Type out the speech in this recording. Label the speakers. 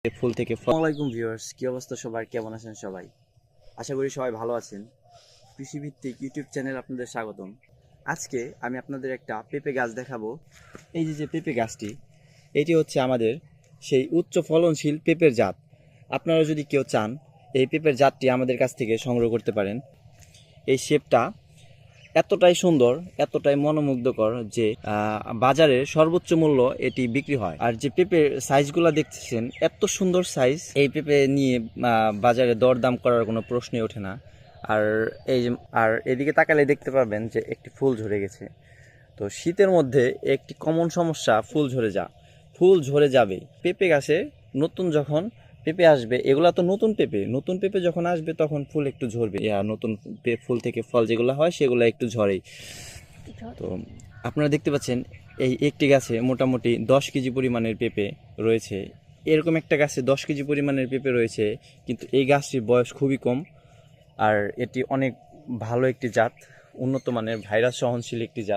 Speaker 1: ফুল থেকে ফল। আসসালামু আলাইকুম ভিউয়ার্স, কি অবস্থা সবার, কেমন আছেন সবাই? আশা করি সবাই ভালো আছেন। কৃষিভিত্তিক ইউটিউব চ্যানেল আপনাদের স্বাগতম। আজকে আমি আপনাদের একটা পেঁপে গাছ দেখাবো। এই যে পেঁপে গাছটি, এটি হচ্ছে আমাদের সেই উচ্চ ফলনশীল পেঁপের জাত। আপনারা যদি কেউ চান এই পেঁপের জাতটি আমাদের কাছ থেকে সংগ্রহ করতে পারেন। এই শেপটা এতটাই সুন্দর, এতটাই মনোমুগ্ধকর যে বাজারে সর্বোচ্চ মূল্য এটি বিক্রি হয়। আর যে পেঁপের সাইজগুলো দেখতেছেন, এত সুন্দর সাইজ, এই পেঁপে নিয়ে বাজারে দরদাম করার কোনো প্রশ্নই ওঠে না। আর এই যে আর এদিকে তাকালে দেখতে পাবেন যে একটি ফুল ঝরে গেছে। তো শীতের মধ্যে একটি কমন সমস্যা, ফুল ঝরে যাবে পেঁপে গাছে। নতুন যখন পেঁপে আসবে, এগুলা তো নতুন পেঁপে যখন আসবে তখন ফুল একটু ঝরবে, নতুন ফুল থেকে ফল যেগুলো হয় সেগুলো একটু ঝরেই। তো আপনারা দেখতে পাচ্ছেন এই একটি গাছে মোটামুটি 10 কেজি পরিমাণের পেঁপে রয়েছে। এরকম একটা গাছে 10 কেজি পরিমাণের পেঁপে রয়েছে, কিন্তু এই গাছটির বয়স খুবই কম। আর এটি অনেক ভালো একটি জাত, উন্নত মানের ভাইরাস সহনশীল একটি জাত।